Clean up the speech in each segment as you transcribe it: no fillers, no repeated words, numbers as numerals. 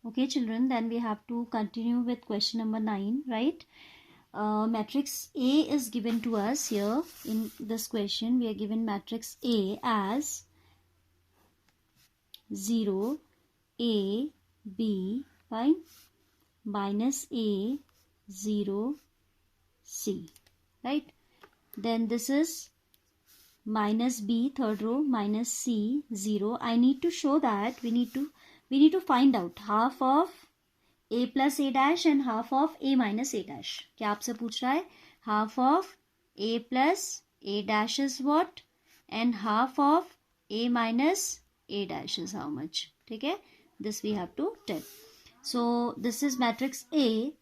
Okay, children, then we have to continue with question number 9, right? Matrix A is given to us here in this question. We are given matrix A as 0, A, B, fine, minus A, 0, C, right? Then this is minus B, third row, minus C, 0. I need to show that we need to find out half of A plus A dash and half of A minus A dash. क्या आपसे पूछ रहा है? Half of A plus A dash is what? And half of A minus A dash is how much? ठीक है? This we have to tell. So this is matrix A.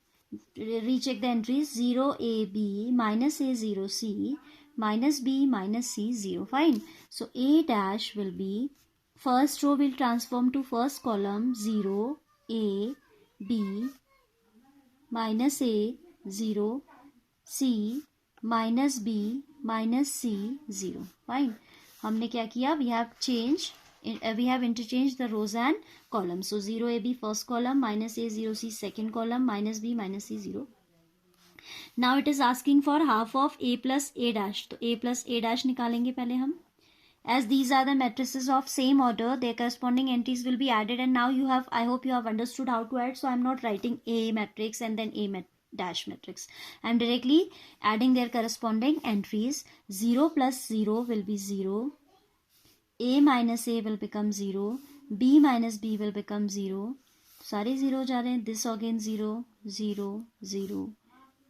Recheck the entries. 0 A B minus A 0 C minus B minus C 0. Fine. So A dash will be, first row will transform to first column 0 A B minus A 0 C minus B minus C 0. Fine. हमने क्या किया? We have interchanged the rows and columns. So 0 AB first column, minus A 0 C second column, minus B minus C 0. Now it is asking for half of A plus A dash. तो A plus A dash निकालेंगे पहले हम. As these are the matrices of same order, their corresponding entries will be added, and now I hope you have understood how to add, so I am not writing A matrix and then A dash matrix. I am directly adding their corresponding entries. 0 plus 0 will be 0, A minus A will become 0, B minus B will become 0, सारे 0 जा रहे हैं, this again 0, 0, 0,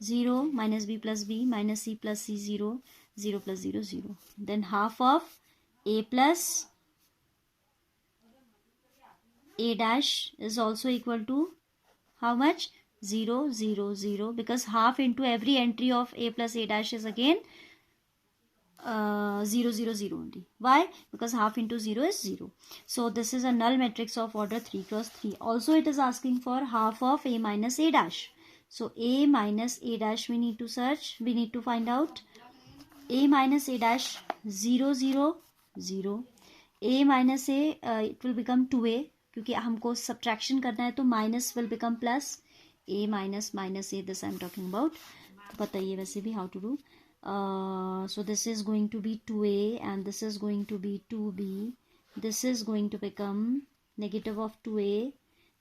0, minus B plus B, minus C plus C 0, 0 plus 0, 0. Then half of A plus A dash is also equal to how much? 0, 0, 0, because half into every entry of A plus A dash is again 0, 0, 0 only. Why? Because half into 0 is 0. So this is a null matrix of order 3 cross 3. Also it is asking for half of A minus A dash. So A minus A dash we need to search. We need to find out. A minus A dash 0, 0, 0. A minus A it will become 2A क्योंकि हमको subtraction करना है तो minus will become plus. A minus minus A, this I am talking about. तो बताइए वैसे भी how to do. So this is going to be 2A and this is going to be 2B. This is going to become negative of 2A.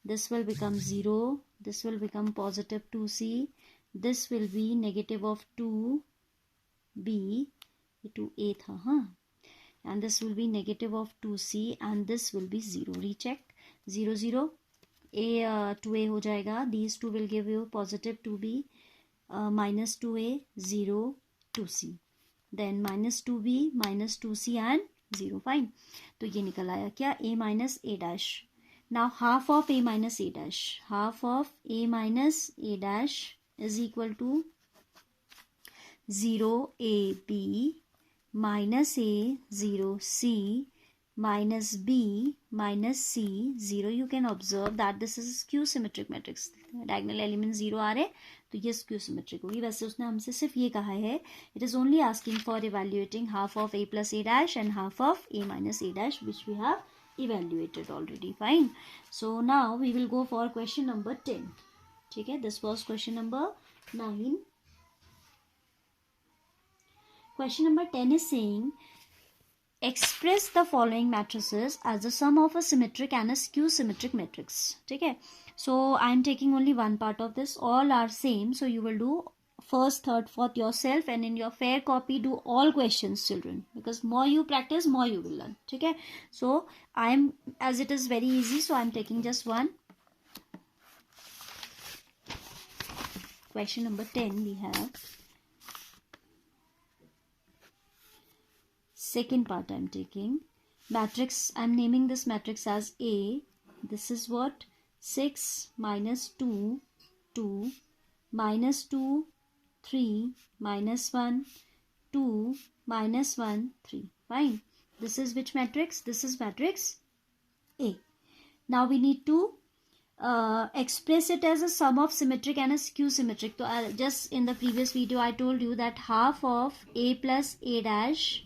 This will become 0. This will become positive 2C. This will be negative of 2B. 2A था हाँ. And this will be negative of 2C and this will be 0. Recheck. 0, 0. A 2A हो जाएगा. These two will give you positive 2B, minus 2A, 0, 2C. Then minus 2B, minus 2C and 0. Fine. तो ये निकल आया क्या? A minus A dash. Now half of A minus A dash. Half of A minus A dash is equal to 0 AB minus A 0 C minus B minus C 0. You can observe that this is skew symmetric matrix. Diagonal element 0 आ रहे तो ये skew symmetric होगी. वैसे उसने हमसे सिर्फ ये कहा है. It is only asking for evaluating half of A plus A dash and half of A minus A dash, which we have evaluated already. Fine. So now we will go for question number 10. ठीक है. This was question number 9. Question number 10 is saying express the following matrices as the sum of a symmetric and a skew symmetric matrix. ठीक है. So I am taking only one part of this. All are same. So you will do first, third, fourth yourself, and in your fair copy do all questions, children, because more you practice, more you will learn. ठीक है. So I am, as it is very easy, so I am taking just one. Question number 10 we have. Second part I am taking. Matrix, I am naming this matrix as A. This is what? 6 minus 2, 2, minus 2, 3, minus 1, 2, minus 1, 3. Fine. This is which matrix? This is matrix A. Now we need to express it as a sum of symmetric and a skew symmetric. So just in the previous video I told you that half of A plus A dash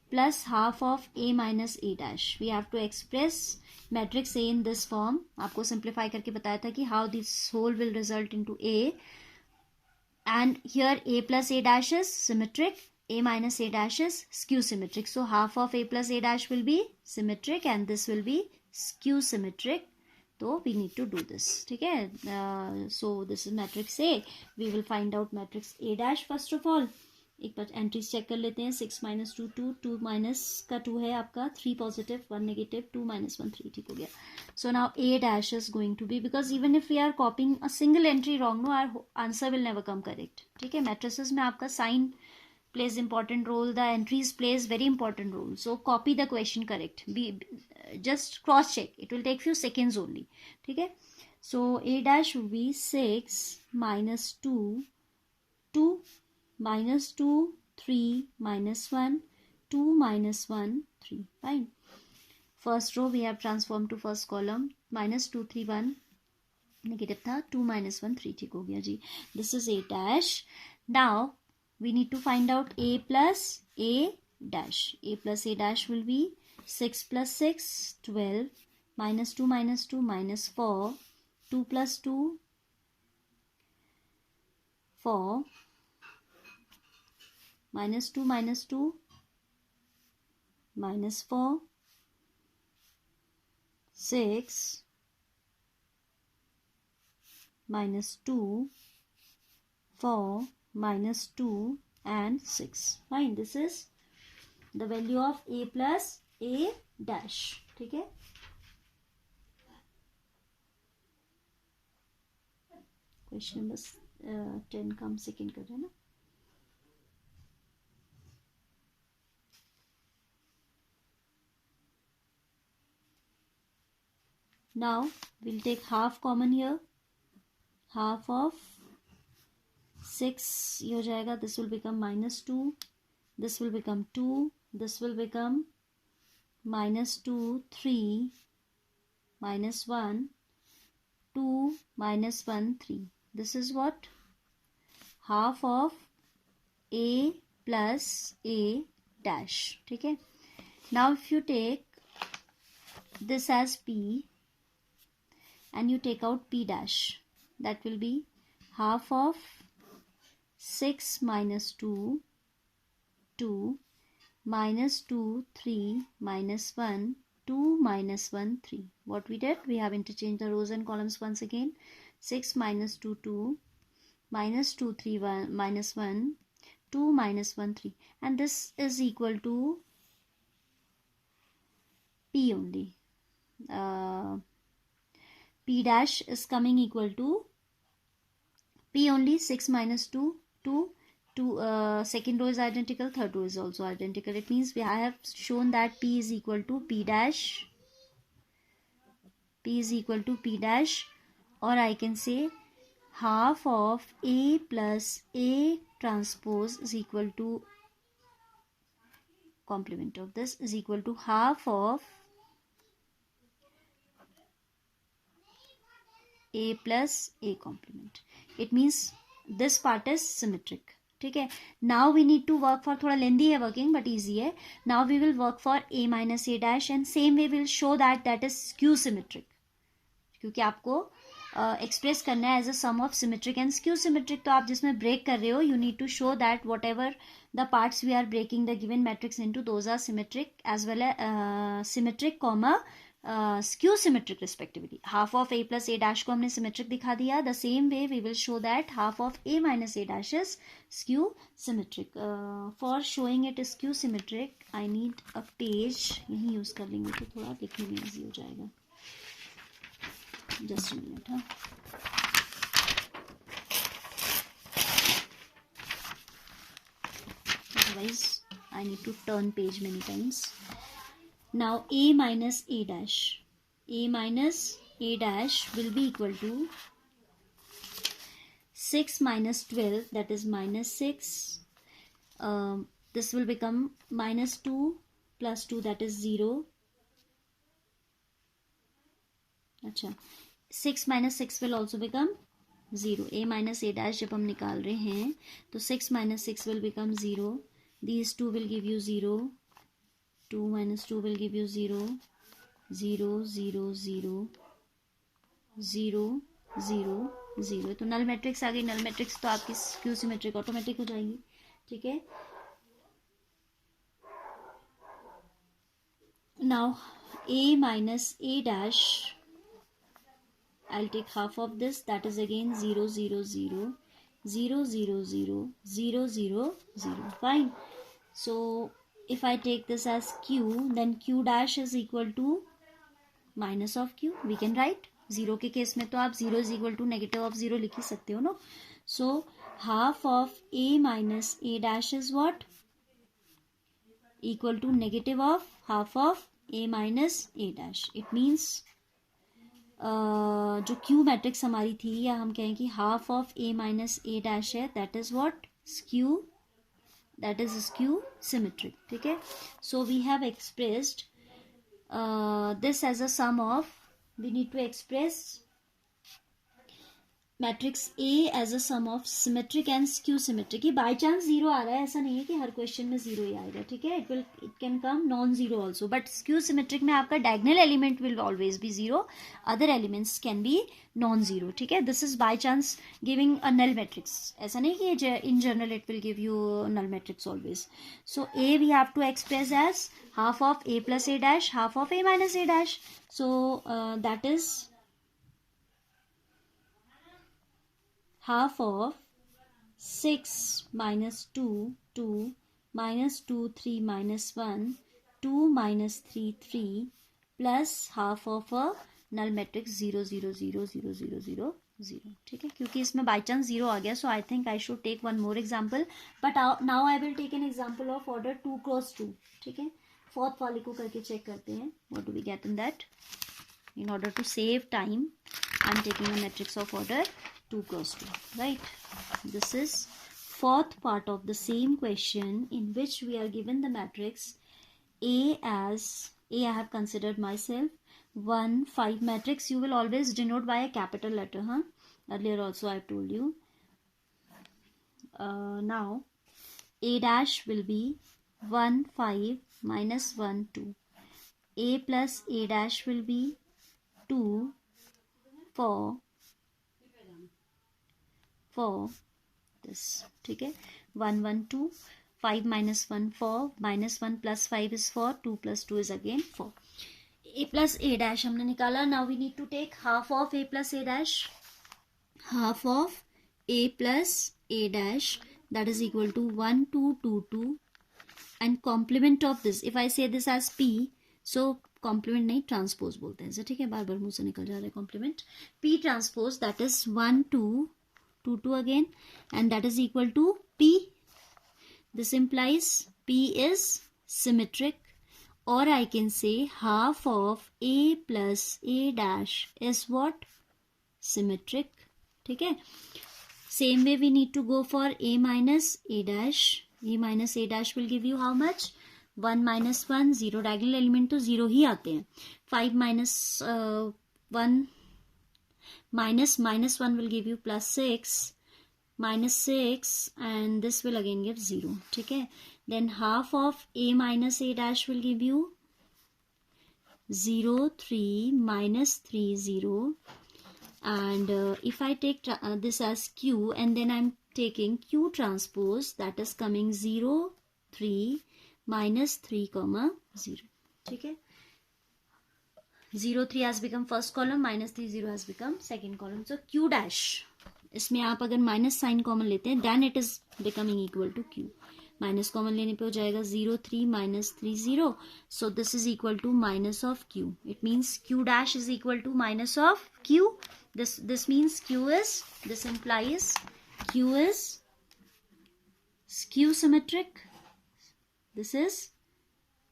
plus half of a minus a dash. We have to express matrix A in this form. आपको simplify करके बताया था कि how this whole will result into A. And here a plus a dash is symmetric, a minus a dash is skew symmetric. So half of a plus a dash will be symmetric and this will be skew symmetric. So we need to do this. ठीक है? So this is matrix A. We will find out matrix A dash first of all. एक बार entries check कर लेते हैं. 6 minus 2 2, 2 minus का 2 है आपका, 3 positive 1 negative, 2 minus 1 3. ठीक हो गया. So now A dash is going to be, because even if we are copying a single entry wrong, no, our answer will never come correct. ठीक है? Matrices में आपका sign plays important role, the entries plays very important role. So copy the question correct. Just cross check. It will take few seconds only. ठीक है? So A dash will be 6 minus 2 2 minus 2 3 minus 1 2 minus 1 3. Fine. First row we have transformed to first column. Minus 2 3 1 negative था, 2 minus 1 3. ठीक हो गया जी. This is A dash. Now we need to find out A plus A dash. A plus A dash will be 6 plus 6 12 minus 2 minus 4 2 plus 2 4 minus 2 minus 4 6 minus 2 4 minus 2 and 6. Fine. This is the value of A plus A dash. ठीक है? Question number 10 का हम second कर रहे हैं ना. Now we'll take half common here. Half of 6 ये हो जाएगा. This will become minus 2. This will become 2. This will become minus 2 3 minus 1 2 minus 1 3. This is what? Half of A plus A dash. ठीक है? Now if you take this as P and you take out P dash, that will be half of 6 minus 2 2 minus 2 3 minus 1 2 minus 1 3. What we did, we have interchanged the rows and columns once again. 6 minus 2 2 minus 2 3 1 minus 1 2 minus 1 3, and this is equal to P only. P dash is coming equal to P only. 6 minus 2 2 2. Second row is identical, third row is also identical. It means I have shown that P is equal to P dash. P is equal to P dash, or I can say half of A plus A transpose is equal to, complement of this is equal to half of A plus A complement. It means this part is symmetric. ठीक है? Now we need to work for, थोड़ा लेंदी है working but easy है. Now we will work for A minus A dash and same way we will show that is skew symmetric. क्योंकि आपको express करना है as a sum of symmetric and skew symmetric. तो आप जिसमें break कर रहे हो, you need to show that whatever the parts we are breaking the given matrix into those are symmetric as well symmetric comma skew symmetric respectively. Half of A plus A dash को हमने symmetric दिखा दिया. The same way we will show that half of A minus A dash is skew symmetric. For showing it skew symmetric I need a page. यही use कर लेंगे तो थोड़ा देखने में ईजी हो जाएगा. Just a minute, huh? Otherwise, I need to turn page many times. Now, A minus A dash. A minus A dash will be equal to 6 minus 12, that is minus 6. This will become minus 2 plus 2, that is 0. अच्छा, 6 minus 6 will also become 0. A minus A dash जब हम निकाल रहे हैं तो 6 minus 6 will become 0. These two will give you 0. 2 minus 2 will give you 0, 0, 0, 0, 0, 0, 0. तो null matrix आ गई. Null matrix तो आपकी स्क्यू सिमेट्रिक ऑटोमेटिक हो जाएंगी. ठीक है. Now a minus a dash, I'll take half of this, that is again 0, 0, 0, 0, 0, 0, 0, 0, 0. Fine. So if I take this as q, then q dash is equal to minus of q. We can write. 0 के case में तो आप 0 is equal to negative of 0 लिख ही सकते हो, no? So half of a minus a dash is what? Equal to negative of half of a minus a dash. It means जो Q matrix हमारी थी, या हम कहें कि half of a minus a dash है, that is what? Skew. That is skew symmetric. ठीक है. So we have expressed this as a sum of, we need to express matrix A as a sum of symmetric and skew symmetric. ये by chance zero आ रहा है, ऐसा नहीं है कि हर क्वेश्चन में जीरो ही आएगा. ठीक है. It can come non zero also, but skew symmetric में आपका diagonal element will always be zero, other elements can be non zero. ठीक है. This is by chance giving a null matrix. ऐसा नहीं कि in general it will give you null matrix always. So uh we have to express as half of A plus A dash, half of A minus A dash. So that is half of 6 minus 2, 2, minus 2, 3, minus 1, 2, minus 3, 3, plus half of a null matrix 0, 0, 0, 0, 0, 0, 0. ठीक है. क्योंकि इसमें by chance zero आ गया, so I think I should take one more example, but now I will take an example of order 2 cross 2. ठीक है. Fourth वाले को करके चेक करते हैं. What do we get in that? In order to save time, I am taking a matrix of order 2 cross 2. Right. This is fourth part of the same question, in which we are given the matrix A as A. I have considered myself 1, 5 matrix. You will always denote by a capital letter. Earlier also I have told you. Now A dash will be 1, 5 minus 1, 2. A plus A dash will be 2, 4 this. ठीक है. 1, 1, 2, 5 minus 1, 4, minus 1 plus 5 is 4, 2 plus 2 is again 4. A plus A dash हमने निकाला. Now we need to take half of A plus A dash. Half of A plus A dash, that is equal to 1, 2, 2, 2, and complement of this. If I say this as P, so complement नहीं, transpose बोलते हैं. ठीक है. बार बार मुंह से निकल जा रहा है complement. P transpose, that is 1, 2, 2, 2 again, and that is equal to P. This implies P is symmetric, और I can say half of A plus A dash is what? Symmetric. ठीक है. Same way we need to go for A minus A dash. A minus A dash will give you how much? 1 minus 1, 0. Diagonal element तो 0 ही आते हैं. 5 minus 1 minus 1 will give you plus 6, minus 6, and this will again give 0. ठीक है. Then half of A minus A dash will give you 0, 3, minus 3, 0. And if I take this as Q, and then I'm taking Q transpose, that is coming 0, 3, minus 3, 0. ठीक है. 0, 3 has become first column, minus 3, 0 has become second column. So Q dash, इसमें आप अगर minus sign common लेते हैं, then it is becoming equal to Q. Minus common लेने पे हो जाएगा 0, 3, minus 3, 0. So this is equal to minus of Q. It means Q dash is equal to minus of Q. This means Q is, this implies Q is skew symmetric. This is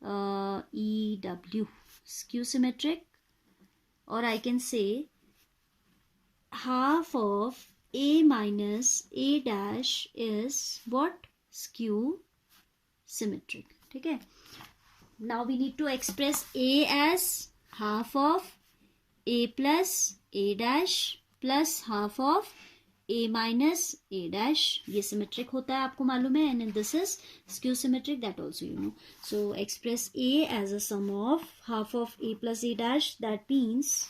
EW, skew symmetric, or I can say half of A minus A dash is what? Skew symmetric. ठीक है. Now we need to express A as half of A plus A dash plus half of A minus A dash, ये symmetric होता है आपको मालूम है, and this is skew symmetric, that also you know. So express A as a sum of half of A plus A dash, that means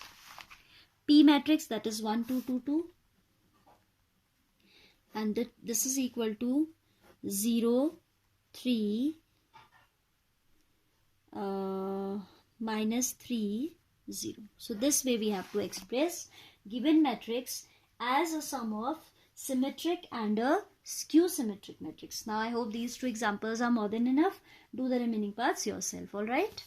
P matrix, that is 1 2 2 2, and this is equal to 0 3 minus 3 0. So this way we have to express given matrix as a sum of symmetric and a skew symmetric matrix. Now I hope these two examples are more than enough. Do the remaining parts yourself. All right.